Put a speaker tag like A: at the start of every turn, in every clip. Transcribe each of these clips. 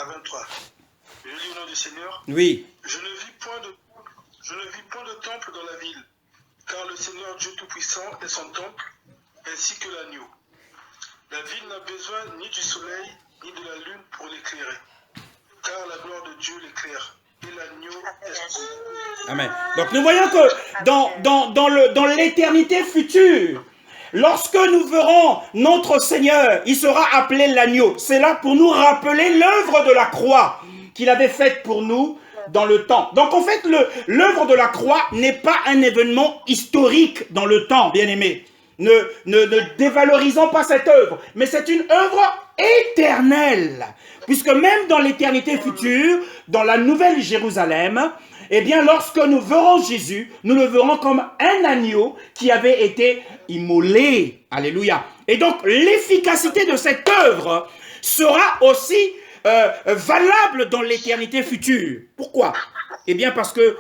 A: 23. Je lis au nom du Seigneur.
B: Oui.
A: Je ne vis point de temple dans la ville, car le Seigneur Dieu Tout-Puissant est son temple, ainsi que l'agneau. La ville n'a besoin ni du soleil, ni de la lune pour l'éclairer, car la gloire de Dieu l'éclaire, et l'agneau est...
B: Amen. Donc nous voyons que dans l'éternité future, lorsque nous verrons notre Seigneur, il sera appelé l'agneau. C'est là pour nous rappeler l'œuvre de la croix qu'il avait faite pour nous dans le temps. Donc en fait, l'œuvre de la croix n'est pas un événement historique dans le temps, bien-aimés. Ne dévalorisons pas cette œuvre, mais c'est une œuvre éternelle. Puisque même dans l'éternité future, dans la nouvelle Jérusalem, eh bien, lorsque nous verrons Jésus, nous le verrons comme un agneau qui avait été immolé. Alléluia. Et donc, l'efficacité de cette œuvre sera aussi valable dans l'éternité future. Pourquoi? Eh bien, parce que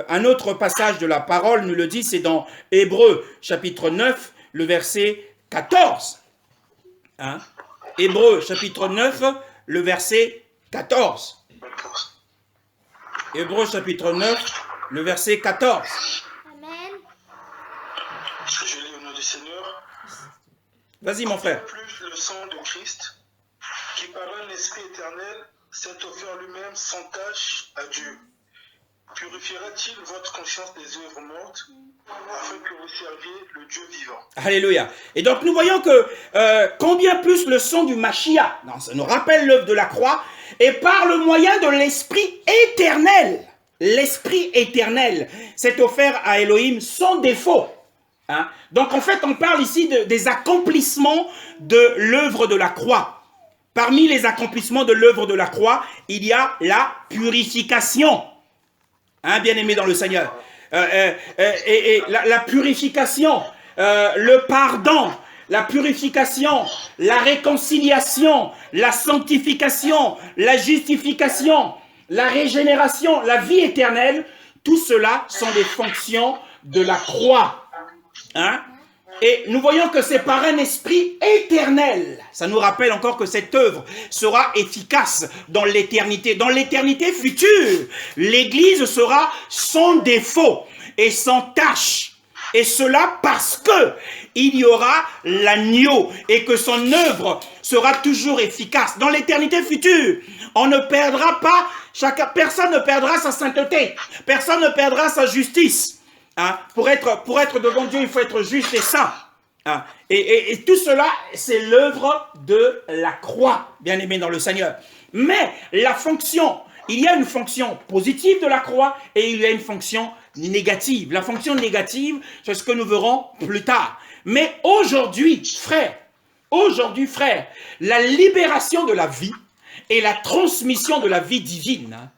B: un autre passage de la parole nous le dit, c'est dans Hébreux, chapitre 9, le verset 14. Hein? Hébreux, chapitre 9, le verset 14. Hébreux, chapitre 9, le verset 14.
C: Amen.
A: Je lis au nom du Seigneur.
B: Vas-y, mon frère.
A: Plus le sang de Christ, qui par un esprit éternel s'est offert lui-même sans tache à Dieu, purifiera-t-il votre conscience des œuvres mortes, afin que vous serviez le Dieu vivant?
B: Alléluia. Et donc nous voyons que combien plus le sang du Mashiach, ça nous rappelle l'œuvre de la croix, et par le moyen de l'esprit éternel s'est offert à Elohim sans défaut. Hein? Donc en fait on parle ici des accomplissements de l'œuvre de la croix. Parmi les accomplissements de l'œuvre de la croix, il y a la purification. Hein, bien-aimé dans le Seigneur. Et la purification, le pardon, la purification, la réconciliation, la sanctification, la justification, la régénération, la vie éternelle, tout cela sont des fonctions de la croix. Hein? Et nous voyons que c'est par un esprit éternel. Ça nous rappelle encore que cette œuvre sera efficace dans l'éternité. Dans l'éternité future, l'Église sera sans défaut et sans tache. Et cela parce que il y aura l'agneau et que son œuvre sera toujours efficace. Dans l'éternité future, on ne perdra pas, personne ne perdra sa sainteté, personne ne perdra sa justice. Hein? Pour être devant Dieu, il faut être juste et saint. Hein? Et tout cela, c'est l'œuvre de la croix, bien aimé dans le Seigneur. Mais la fonction, il y a une fonction positive de la croix et il y a une fonction négative. La fonction négative, c'est ce que nous verrons plus tard. Mais aujourd'hui, frère, la libération de la vie et la transmission de la vie divine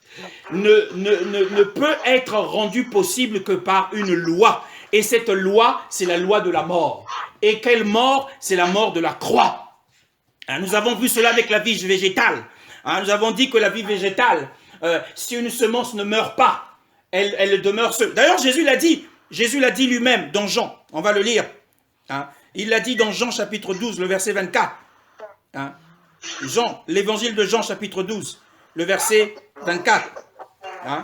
B: ne peut être rendue possible que par une loi. Et cette loi, c'est la loi de la mort. Et quelle mort? C'est la mort de la croix. Hein, nous avons vu cela avec la vie végétale. Hein, nous avons dit que la vie végétale, si une semence ne meurt pas, elle demeure seule. D'ailleurs, Jésus l'a dit lui-même dans Jean. On va le lire. Hein, il l'a dit dans Jean chapitre 12, le verset 24. Hein, l'évangile de Jean chapitre 12, le verset 24. Hein,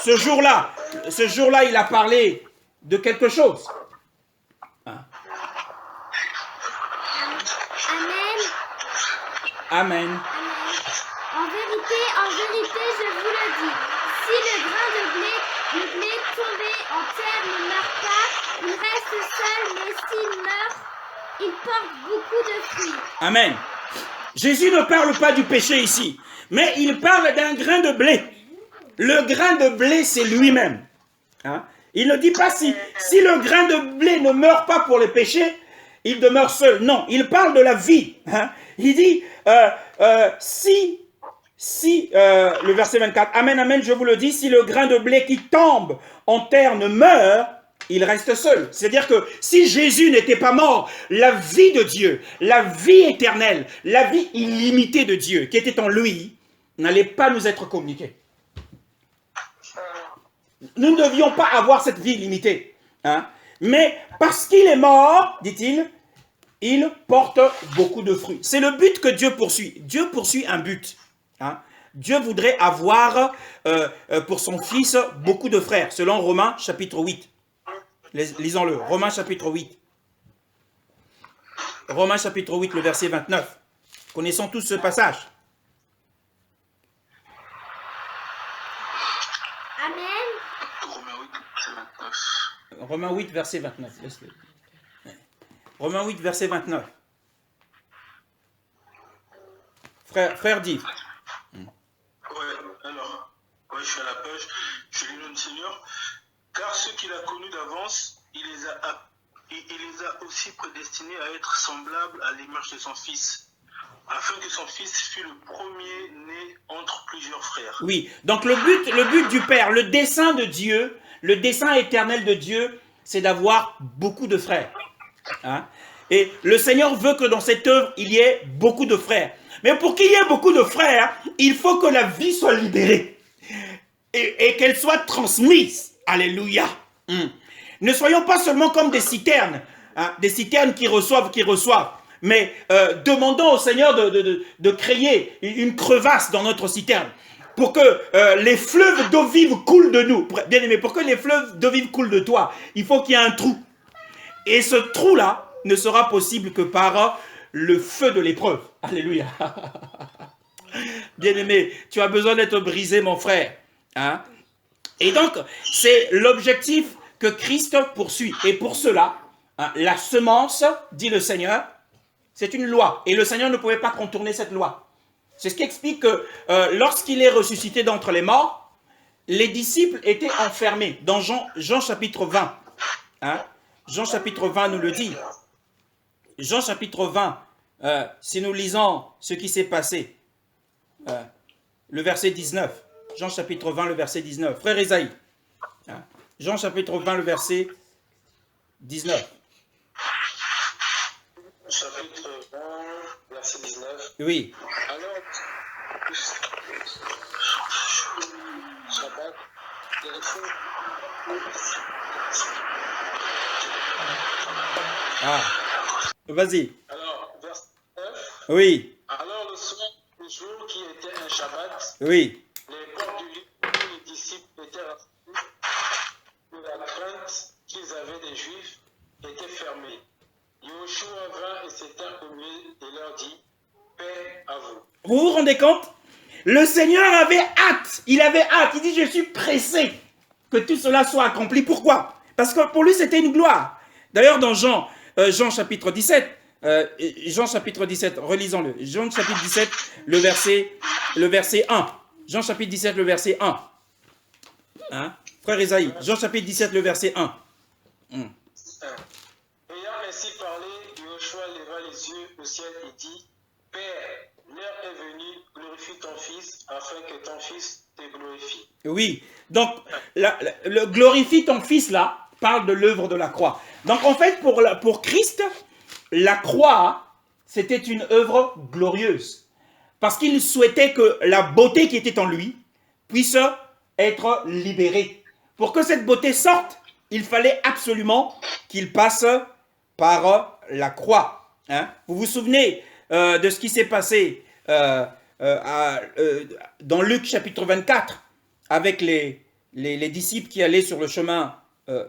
B: ce jour-là, il a parlé de quelque chose. Hein. Amen.
C: En vérité, je vous le dis, si le grain de blé tombé en terre ne meurt pas, il reste seul, mais s'il meurt, il porte beaucoup de fruits.
B: Amen. Jésus ne parle pas du péché ici, mais il parle d'un grain de blé. Le grain de blé, c'est lui-même. Hein? Il ne dit pas si le grain de blé ne meurt pas pour les péchés, il demeure seul. Non, il parle de la vie. Hein? Il dit, le verset 24, Amen, amen, je vous le dis, si le grain de blé qui tombe en terre ne meurt, il reste seul. C'est-à-dire que si Jésus n'était pas mort, la vie de Dieu, la vie éternelle, la vie illimitée de Dieu qui était en lui, n'allait pas nous être communiquée. Nous ne devions pas avoir cette vie illimitée. Hein? Mais parce qu'il est mort, dit-il, il porte beaucoup de fruits. C'est le but que Dieu poursuit. Dieu poursuit un but. Hein? Dieu voudrait avoir pour son fils beaucoup de frères, selon Romains chapitre 8. Lisons-le, Romains chapitre 8. Romains chapitre 8, le verset 29. Connaissons tous ce passage.
C: Amen.
A: Romains 8, verset 29.
B: Romains 8, verset 29. Romains 8, verset 29. Frère dit.
A: Ouais, alors, ouais, je suis à la page. Je lis le nom du Seigneur. Car ceux qu'il a connus d'avance, il les a aussi prédestinés à être semblables à l'image de son Fils, afin que son Fils fût le premier-né entre plusieurs frères.
B: Oui, donc le but du Père, le dessein de Dieu, le dessein éternel de Dieu, c'est d'avoir beaucoup de frères. Hein? Et le Seigneur veut que dans cette œuvre, il y ait beaucoup de frères. Mais pour qu'il y ait beaucoup de frères, il faut que la vie soit libérée et qu'elle soit transmise. Alléluia. Ne soyons pas seulement comme des citernes, hein, des citernes qui reçoivent, mais demandons au Seigneur de créer une crevasse dans notre citerne pour que les fleuves d'eau vive coulent de nous. Bien aimé, pour que les fleuves d'eau vive coulent de toi, il faut qu'il y ait un trou. Et ce trou-là ne sera possible que par le feu de l'épreuve. Alléluia. Bien-aimé, tu as besoin d'être brisé, mon frère. Hein? Et donc, c'est l'objectif que Christ poursuit. Et pour cela, hein, la semence, dit le Seigneur, c'est une loi. Et le Seigneur ne pouvait pas contourner cette loi. C'est ce qui explique que lorsqu'il est ressuscité d'entre les morts, les disciples étaient enfermés dans Jean chapitre 20. Hein? Jean chapitre 20 nous le dit. Jean chapitre 20, si nous lisons ce qui s'est passé, le verset 19. Jean chapitre 20, le verset 19. Frère Esaïe. Hein? Jean chapitre 20, le verset 19.
A: Chapitre 20, verset 19.
B: Oui.
A: Alors, Shabbat,
B: Ah. Vas-y.
A: alors, verset 9.
B: Oui.
A: Alors, le soir du jour qui était un Shabbat,
B: Oui.
A: les portes du lit où les disciples étaient rassemblés, où la crainte qu'ils avaient des Juifs était fermée. Yoshua vint et s'étint au milieu et leur dit, paix à vous.
B: Vous vous rendez compte? Le Seigneur avait hâte. Il avait hâte. Il dit, je suis pressé que tout cela soit accompli. Pourquoi? Parce que pour lui, c'était une gloire. D'ailleurs, dans Jean chapitre 17, Jean chapitre 17, relisons-le. Jean chapitre 17, le verset 1. Jean chapitre 17, le verset 1. Hein? Frère Esaïe, Jean chapitre 17, le verset 1.
A: Ayant ainsi parlé, Yoshua leva les yeux au ciel et dit, Père, l'heure est venue, glorifie ton Fils, afin que ton Fils te glorifie.
B: Oui, donc le glorifie ton Fils là parle de l'œuvre de la croix. Donc en fait pour Christ, la croix c'était une œuvre glorieuse. Parce qu'il souhaitait que la beauté qui était en lui puisse être libérée. Pour que cette beauté sorte, il fallait absolument qu'il passe par la croix. Hein? Vous vous souvenez de ce qui s'est passé dans Luc chapitre 24 avec les disciples qui allaient sur le chemin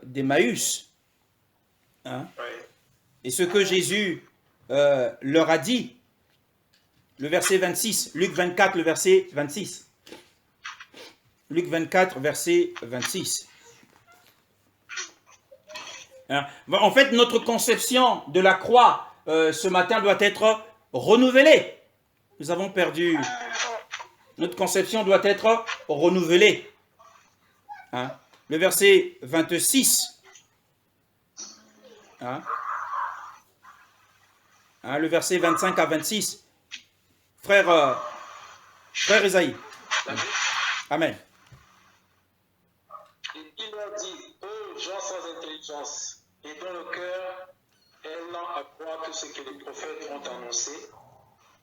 B: d'Emmaüs. Hein?
A: Ouais.
B: Et ce que Jésus leur a dit, le verset 26, Luc 24, le verset 26. Luc 24, verset 26. Hein? En fait, notre conception de la croix ce matin doit être renouvelée. Nous avons perdu. Notre conception doit être renouvelée. Hein? Le verset 26. Hein? Hein, le verset 25 à 26. Frère Esaïe. Amen.
A: Et il leur dit, eux, gens sans intelligence, et dont le cœur est lent à croire tout ce que les prophètes ont annoncé,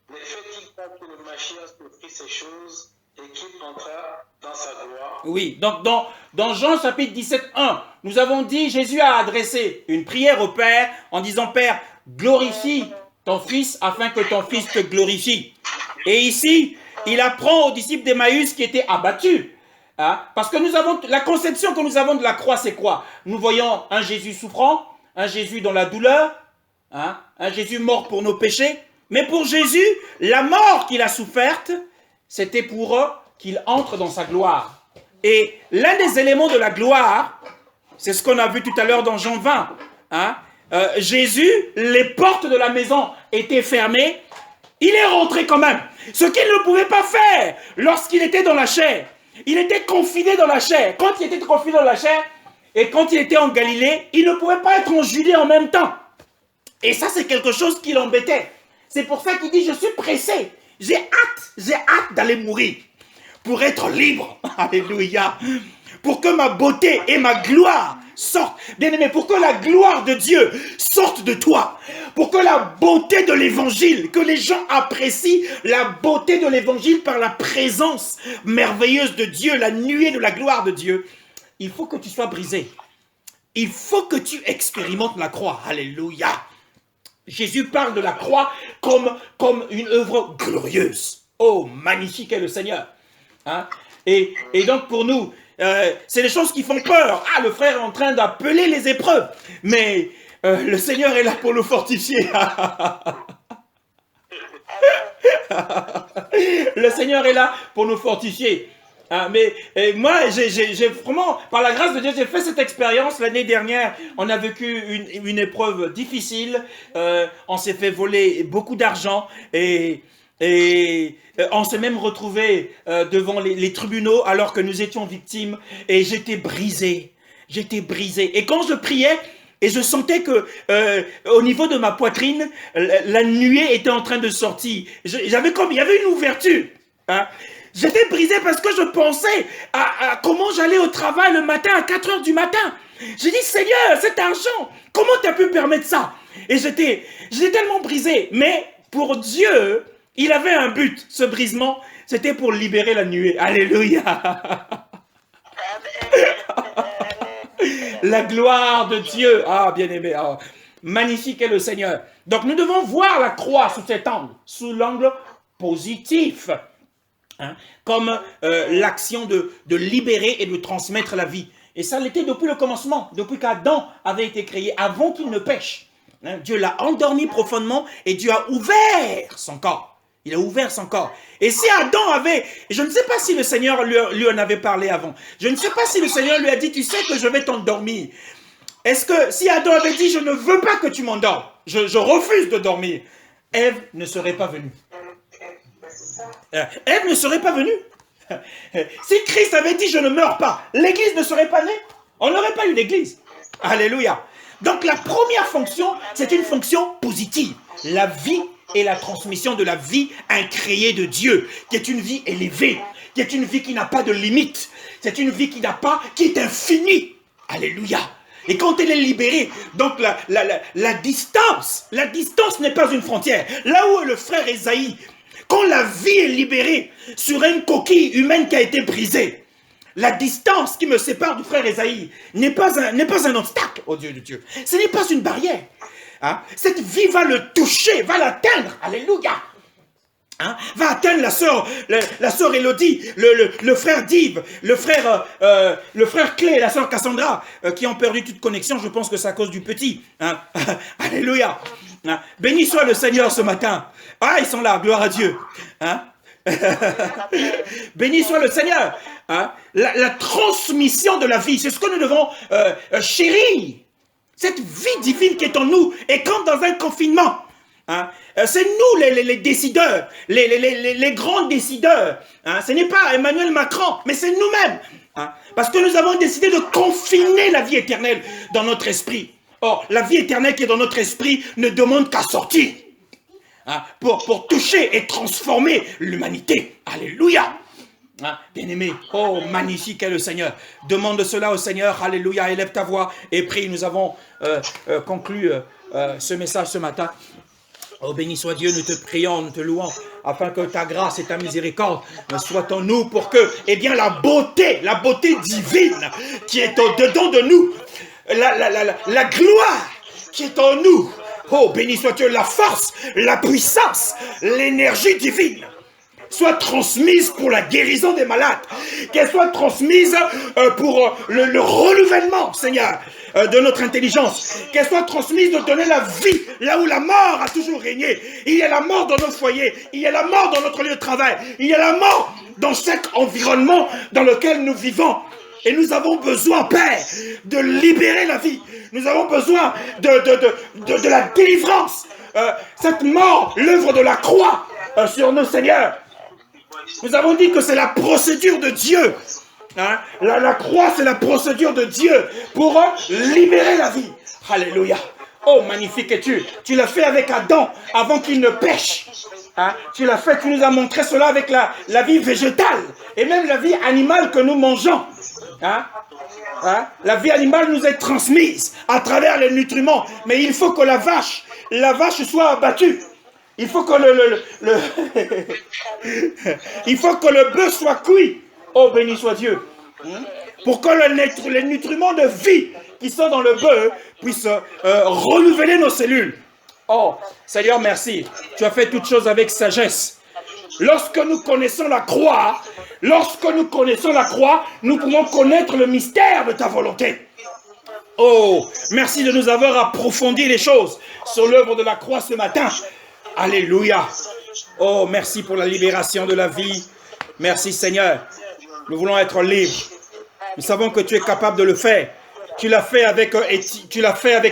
A: ne fait-il pas que le Mashiach prit ces choses et qu'il entra dans sa gloire?
B: Oui, donc dans Jean chapitre 17, 1, nous avons dit, Jésus a adressé une prière au Père en disant, Père, glorifie ton Fils afin que ton Fils te glorifie. Et ici, il apprend aux disciples d'Emmaüs qui étaient abattus. Hein? Parce que la conception que nous avons de la croix, c'est quoi? Nous voyons un Jésus souffrant, un Jésus dans la douleur, hein? Un Jésus mort pour nos péchés. Mais pour Jésus, la mort qu'il a soufferte, c'était pour qu'il entre dans sa gloire. Et l'un des éléments de la gloire, c'est ce qu'on a vu tout à l'heure dans Jean 20. Hein? Jésus, les portes de la maison étaient fermées. Il est rentré quand même. Ce qu'il ne pouvait pas faire lorsqu'il était dans la chair. Il était confiné dans la chair. Quand il était confiné dans la chair et quand il était en Galilée, il ne pouvait pas être en Judée en même temps. Et ça, c'est quelque chose qui l'embêtait. C'est pour ça qu'il dit, je suis pressé. J'ai hâte d'aller mourir pour être libre. Alléluia. Pour que ma beauté et ma gloire sortent. Bien-aimé, pour que la gloire de Dieu sorte de toi. Pour que la beauté de l'évangile, que les gens apprécient la beauté de l'évangile par la présence merveilleuse de Dieu, la nuée de la gloire de Dieu. Il faut que tu sois brisé. Il faut que tu expérimentes la croix. Alléluia. Jésus parle de la croix comme une œuvre glorieuse. Oh, magnifique est le Seigneur. Hein? Et donc pour nous, c'est des choses qui font peur. Ah, le frère est en train d'appeler les épreuves. Mais le Seigneur est là pour nous fortifier. Le Seigneur est là pour nous fortifier. Ah, mais moi, j'ai vraiment, par la grâce de Dieu, j'ai fait cette expérience l'année dernière. On a vécu une épreuve difficile. On s'est fait voler beaucoup d'argent et on s'est même retrouvé devant les tribunaux alors que nous étions victimes. Et j'étais brisé. Et quand je priais, et je sentais que au niveau de ma poitrine, la nuée était en train de sortir. Il y avait une ouverture. Hein. J'étais brisé parce que je pensais à comment j'allais au travail le matin à 4 heures du matin. J'ai dit, Seigneur, cet argent, comment tu as pu permettre ça? Et j'étais tellement brisé. Mais pour Dieu, il avait un but. Ce brisement, c'était pour libérer la nuée. Alléluia. La gloire de Dieu. Ah, bien-aimé. Ah, magnifique est le Seigneur. Donc, nous devons voir la croix sous cet angle, sous l'angle positif. Hein, comme l'action de libérer et de transmettre la vie. Et ça l'était depuis le commencement, depuis qu'Adam avait été créé, avant qu'il ne pêche. Hein, Dieu l'a endormi profondément et Dieu a ouvert son corps. Il a ouvert son corps. Et si Adam avait, je ne sais pas si le Seigneur lui en avait parlé avant, je ne sais pas si le Seigneur lui a dit, tu sais que je vais t'endormir. Est-ce que si Adam avait dit, je ne veux pas que tu m'endormes, je refuse de dormir, Ève ne serait pas venue. Ève ne serait pas venue. Si Christ avait dit je ne meurs pas, l'église ne serait pas née. On n'aurait pas eu l'église. Alléluia. Donc la première fonction, c'est une fonction positive. La vie et la transmission de la vie incréée de Dieu, qui est une vie élevée, qui est une vie qui n'a pas de limite. C'est une vie qui est infinie. Alléluia. Et quand elle est libérée, donc la distance n'est pas une frontière. Là où est le frère Ésaïe, quand la vie est libérée sur une coquille humaine qui a été brisée, la distance qui me sépare du frère Ésaïe n'est pas un obstacle au Dieu de Dieu. Ce n'est pas une barrière. Hein? Cette vie va le toucher, va l'atteindre. Alléluia. Hein? Va atteindre la sœur Élodie, le frère Dive, le frère Clé, la sœur Cassandra, qui ont perdu toute connexion. Je pense que c'est à cause du petit. Hein? Alléluia. Hein? Béni soit le Seigneur ce matin. Ah, ils sont là, gloire à Dieu. Hein? Béni soit le Seigneur. Hein? La transmission de la vie, c'est ce que nous devons chérir. Cette vie divine qui est en nous est comme dans un confinement. Hein? C'est nous les décideurs, les grands décideurs. Hein? Ce n'est pas Emmanuel Macron, mais c'est nous-mêmes. Hein? Parce que nous avons décidé de confiner la vie éternelle dans notre esprit. Or, la vie éternelle qui est dans notre esprit ne demande qu'à sortir. Hein? Pour toucher et transformer l'humanité. Alléluia. Hein? Bien-aimé, oh, magnifique est le Seigneur. Demande cela au Seigneur. Alléluia. Élève ta voix et prie. Nous avons conclu ce message ce matin. Oh, béni soit Dieu, nous te prions, nous te louons, afin que ta grâce et ta miséricorde soient en nous pour que, eh bien, la beauté divine qui est au-dedans de nous, la gloire qui est en nous, oh, béni soit Dieu, la force, la puissance, l'énergie divine, soit transmise pour la guérison des malades, qu'elle soit transmise pour le renouvellement, Seigneur, de notre intelligence, qu'elle soit transmise de donner la vie là où la mort a toujours régné. Il y a la mort dans nos foyers, il y a la mort dans notre lieu de travail, il y a la mort dans cet environnement dans lequel nous vivons. Et nous avons besoin, Père, de libérer la vie. Nous avons besoin de la délivrance. Cette mort, l'œuvre de la croix sur nos seigneurs. Nous avons dit que c'est la procédure de Dieu. Hein? La croix, c'est la procédure de Dieu pour libérer la vie. Alléluia. Oh, magnifique es-tu. Tu l'as fait avec Adam avant qu'il ne pêche. Hein? Tu l'as fait, tu nous as montré cela avec la vie végétale et même la vie animale que nous mangeons. Hein? Hein? La vie animale nous est transmise à travers les nutriments. Mais il faut que la vache soit abattue. Il faut que il faut que le bœuf soit cuit. Oh, béni soit Dieu. Pour que les nutriments de vie qui sont dans le bœuf puissent renouveler nos cellules. Oh, Seigneur, merci. Tu as fait toutes choses avec sagesse. Lorsque nous connaissons la croix, nous pouvons connaître le mystère de ta volonté. Oh, merci de nous avoir approfondi les choses sur l'œuvre de la croix ce matin. Alléluia. Oh, merci pour la libération de la vie. Merci Seigneur. Nous voulons être libres. Nous savons que tu es capable de le faire. Tu l'as fait avec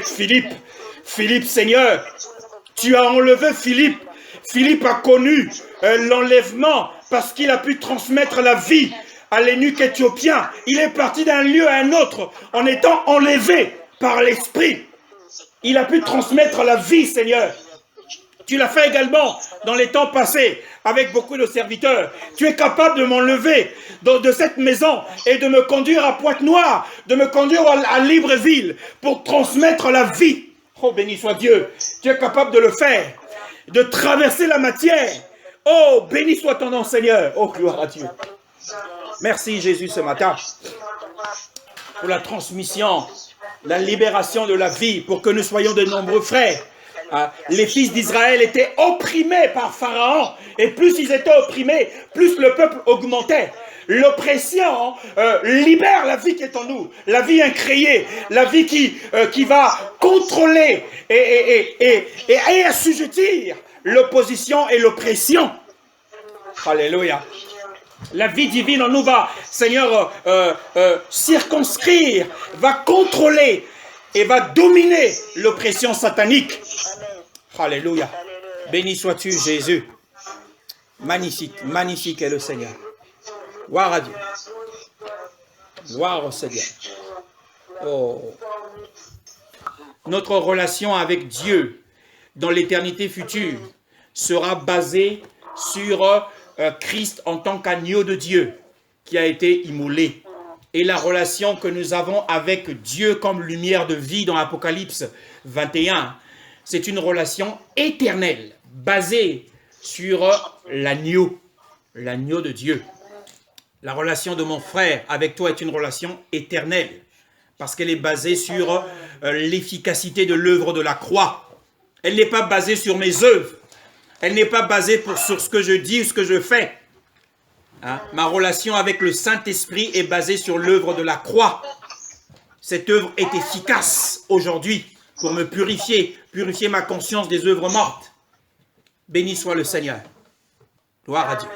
B: Philippe. Philippe, Seigneur, tu as enlevé Philippe. Philippe a connu l'enlèvement parce qu'il a pu transmettre la vie à l'eunuque éthiopien. Il est parti d'un lieu à un autre en étant enlevé par l'Esprit. Il a pu transmettre la vie, Seigneur. Tu l'as fait également dans les temps passés avec beaucoup de serviteurs. Tu es capable de m'enlever de cette maison et de me conduire à Pointe-Noire, de me conduire à Libreville pour transmettre la vie. Oh, béni soit Dieu. Tu es capable de le faire, de traverser la matière. Oh, béni soit ton nom, Seigneur. Oh, gloire à Dieu. Merci, Jésus, ce matin, pour la transmission, la libération de la vie, pour que nous soyons de nombreux frères. Les fils d'Israël étaient opprimés par Pharaon, et plus ils étaient opprimés, plus le peuple augmentait. L'oppression libère la vie qui est en nous, la vie incréée, la vie qui va contrôler et assujettir l'opposition et l'oppression. Alléluia. La vie divine en nous va, Seigneur, circonscrire, va contrôler et va dominer l'oppression satanique. Alléluia. Béni sois-tu, Jésus. Magnifique, magnifique est le Seigneur. Gloire à Dieu. Gloire au Seigneur. Oh. Notre relation avec Dieu dans l'éternité future sera basée sur Christ en tant qu'agneau de Dieu qui a été immolé. Et la relation que nous avons avec Dieu comme lumière de vie dans Apocalypse 21, c'est une relation éternelle, basée sur l'agneau de Dieu. La relation de mon frère avec toi est une relation éternelle, parce qu'elle est basée sur l'efficacité de l'œuvre de la croix. Elle n'est pas basée sur mes œuvres. Elle n'est pas basée sur ce que je dis ou ce que je fais. Hein? Ma relation avec le Saint-Esprit est basée sur l'œuvre de la croix. Cette œuvre est efficace aujourd'hui pour me purifier ma conscience des œuvres mortes. Béni soit le Seigneur. Gloire à Dieu.